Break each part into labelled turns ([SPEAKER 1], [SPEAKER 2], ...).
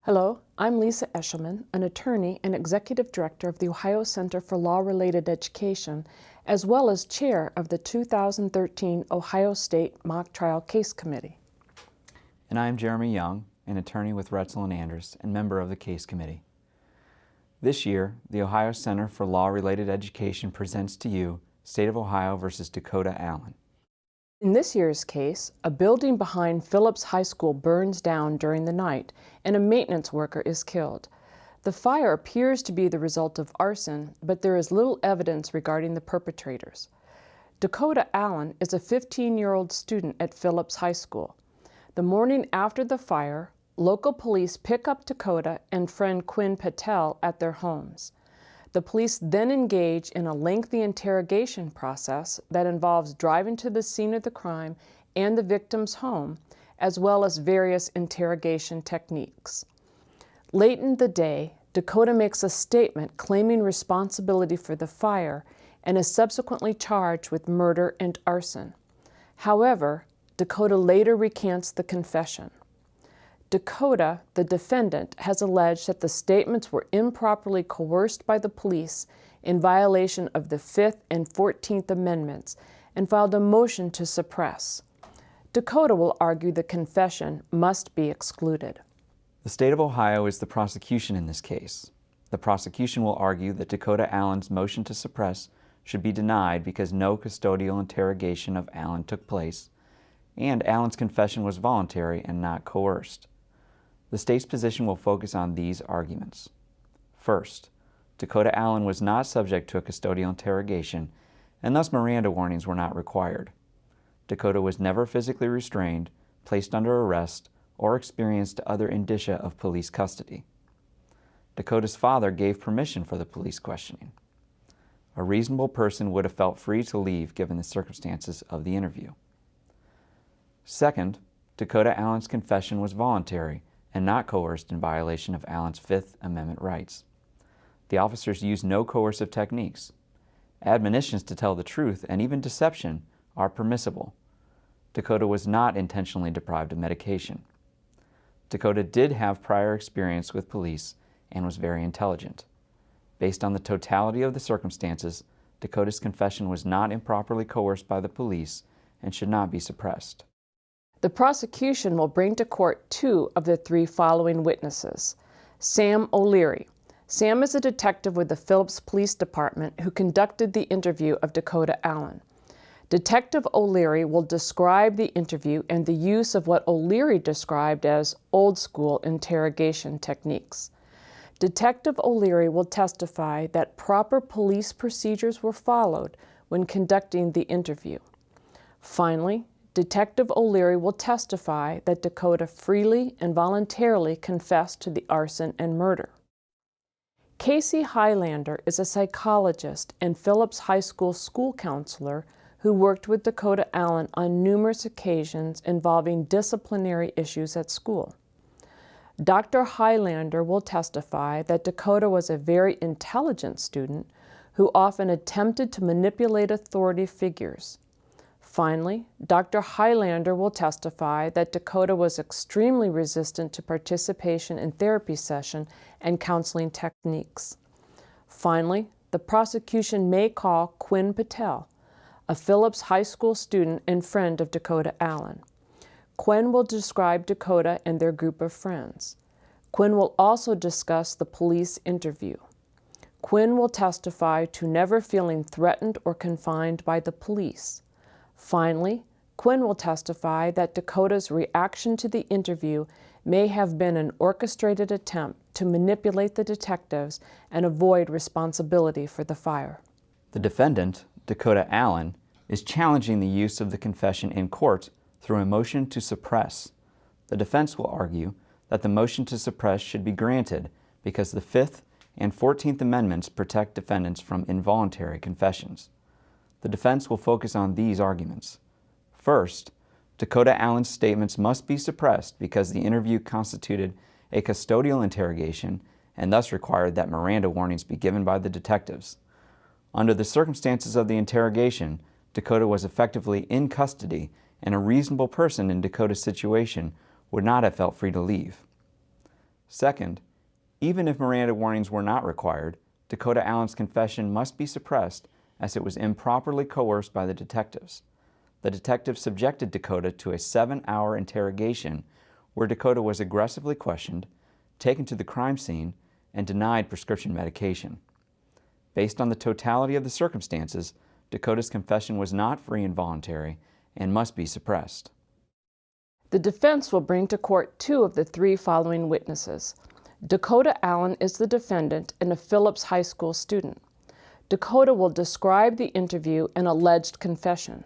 [SPEAKER 1] Hello, I'm Lisa Eshelman, an attorney and executive director of the Ohio Center for Law-Related Education, as well as chair of the 2013 Ohio State Mock Trial Case Committee.
[SPEAKER 2] And I'm Jeremy Young, an attorney with Retzel and Andrus and member of the Case Committee. This year, the Ohio Center for Law-Related Education presents to you State of Ohio v. Dakota Allen.
[SPEAKER 1] In this year's case, a building behind Phillips High School burns down during the night and a maintenance worker is killed. The fire appears to be the result of arson, but there is little evidence regarding the perpetrators. Dakota Allen is a 15-year-old student at Phillips High School. The morning after the fire, local police pick up Dakota and friend Quinn Patel at their homes. The police then engage in a lengthy interrogation process that involves driving to the scene of the crime and the victim's home, as well as various interrogation techniques. Late in the day, Dakota makes a statement claiming responsibility for the fire and is subsequently charged with murder and arson. However, Dakota later recants the confession. Dakota, the defendant, has alleged that the statements were improperly coerced by the police in violation of the Fifth and 14th Amendments and filed a motion to suppress. Dakota will argue the confession must be excluded.
[SPEAKER 2] The state of Ohio is the prosecution in this case. The prosecution will argue that Dakota Allen's motion to suppress should be denied because no custodial interrogation of Allen took place, and Allen's confession was voluntary and not coerced. The state's position will focus on these arguments. First, Dakota Allen was not subject to a custodial interrogation, and thus Miranda warnings were not required. Dakota was never physically restrained, placed under arrest, or experienced other indicia of police custody. Dakota's father gave permission for the police questioning. A reasonable person would have felt free to leave given the circumstances of the interview. Second, Dakota Allen's confession was voluntary and not coerced in violation of Allen's Fifth Amendment rights. The officers used no coercive techniques. Admonitions to tell the truth and even deception are permissible. Dakota was not intentionally deprived of medication. Dakota did have prior experience with police and was very intelligent. Based on the totality of the circumstances, Dakota's confession was not improperly coerced by the police and should not be suppressed.
[SPEAKER 1] The prosecution will bring to court two of the three following witnesses. Sam O'Leary. Sam is a detective with the Phillips Police Department who conducted the interview of Dakota Allen. Detective O'Leary will describe the interview and the use of what O'Leary described as old-school interrogation techniques. Detective O'Leary will testify that proper police procedures were followed when conducting the interview. Finally, Detective O'Leary will testify that Dakota freely and voluntarily confessed to the arson and murder. Casey Highlander is a psychologist and Phillips High School school counselor who worked with Dakota Allen on numerous occasions involving disciplinary issues at school. Dr. Highlander will testify that Dakota was a very intelligent student who often attempted to manipulate authority figures. Finally, Dr. Highlander will testify that Dakota was extremely resistant to participation in therapy session and counseling techniques. Finally, the prosecution may call Quinn Patel, a Phillips High School student and friend of Dakota Allen. Quinn will describe Dakota and their group of friends. Quinn will also discuss the police interview. Quinn will testify to never feeling threatened or confined by the police. Finally, Quinn will testify that Dakota's reaction to the interview may have been an orchestrated attempt to manipulate the detectives and avoid responsibility for the fire.
[SPEAKER 2] The defendant, Dakota Allen, is challenging the use of the confession in court through a motion to suppress. The defense will argue that the motion to suppress should be granted because the Fifth and 14th Amendments protect defendants from involuntary confessions. The defense will focus on these arguments. First, Dakota Allen's statements must be suppressed because the interview constituted a custodial interrogation and thus required that Miranda warnings be given by the detectives. Under the circumstances of the interrogation, Dakota was effectively in custody, and a reasonable person in Dakota's situation would not have felt free to leave. Second, even if Miranda warnings were not required, Dakota Allen's confession must be suppressed as it was improperly coerced by the detectives. The detectives subjected Dakota to a 7-hour interrogation where Dakota was aggressively questioned, taken to the crime scene, and denied prescription medication. Based on the totality of the circumstances, Dakota's confession was not free and voluntary and must be suppressed.
[SPEAKER 1] The defense will bring to court 2 of the 3 following witnesses. Dakota Allen is the defendant and a Phillips High School student. Dakota will describe the interview and alleged confession.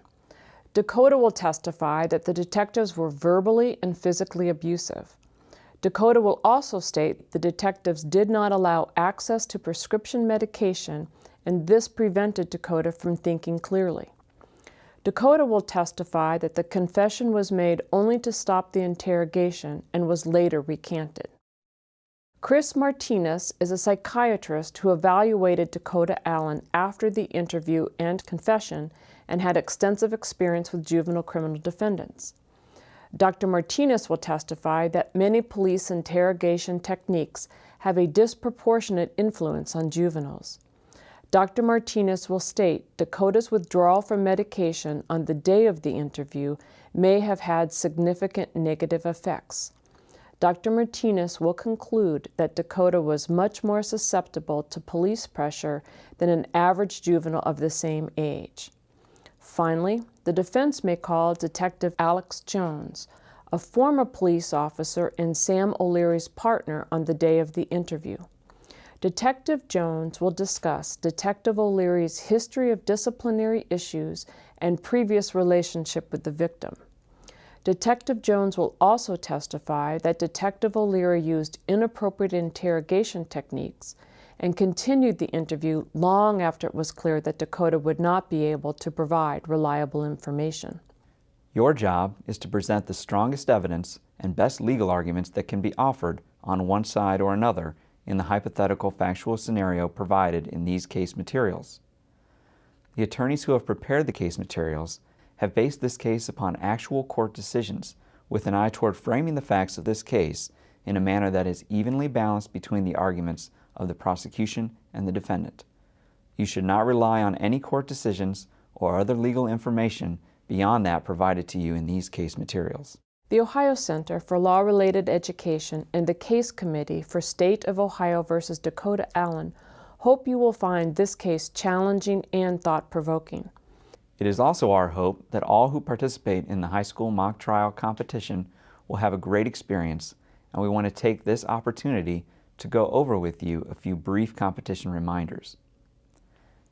[SPEAKER 1] Dakota will testify that the detectives were verbally and physically abusive. Dakota will also state the detectives did not allow access to prescription medication, and this prevented Dakota from thinking clearly. Dakota will testify that the confession was made only to stop the interrogation and was later recanted. Chris Martinez is a psychiatrist who evaluated Dakota Allen after the interview and confession and had extensive experience with juvenile criminal defendants. Dr. Martinez will testify that many police interrogation techniques have a disproportionate influence on juveniles. Dr. Martinez will state Dakota's withdrawal from medication on the day of the interview may have had significant negative effects. Dr. Martinez will conclude that Dakota was much more susceptible to police pressure than an average juvenile of the same age. Finally, the defense may call Detective Alex Jones, a former police officer and Sam O'Leary's partner on the day of the interview. Detective Jones will discuss Detective O'Leary's history of disciplinary issues and previous relationship with the victim. Detective Jones will also testify that Detective O'Leary used inappropriate interrogation techniques and continued the interview long after it was clear that Dakota would not be able to provide reliable information.
[SPEAKER 2] Your job is to present the strongest evidence and best legal arguments that can be offered on one side or another in the hypothetical factual scenario provided in these case materials. The attorneys who have prepared the case materials have based this case upon actual court decisions with an eye toward framing the facts of this case in a manner that is evenly balanced between the arguments of the prosecution and the defendant. You should not rely on any court decisions or other legal information beyond that provided to you in these case materials.
[SPEAKER 1] The Ohio Center for Law-Related Education and the Case Committee for State of Ohio v. Dakota Allen hope you will find this case challenging and thought-provoking.
[SPEAKER 2] It is also our hope that all who participate in the high school mock trial competition will have a great experience, and we want to take this opportunity to go over with you a few brief competition reminders.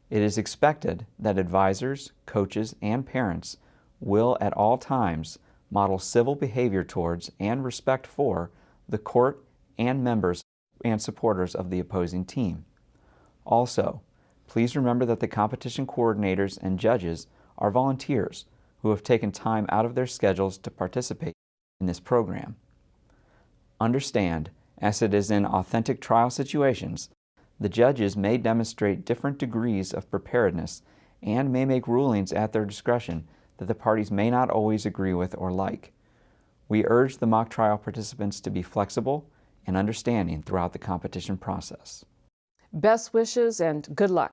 [SPEAKER 2] It is expected that advisors, coaches, and parents will at all times model civil behavior towards and respect for the court and members and supporters of the opposing team. Also, please remember that the competition coordinators and judges are volunteers who have taken time out of their schedules to participate in this program. Understand, as it is in authentic trial situations, the judges may demonstrate different degrees of preparedness and may make rulings at their discretion that the parties may not always agree with or like. We urge the mock trial participants to be flexible and understanding throughout the competition process.
[SPEAKER 1] Best wishes and good luck.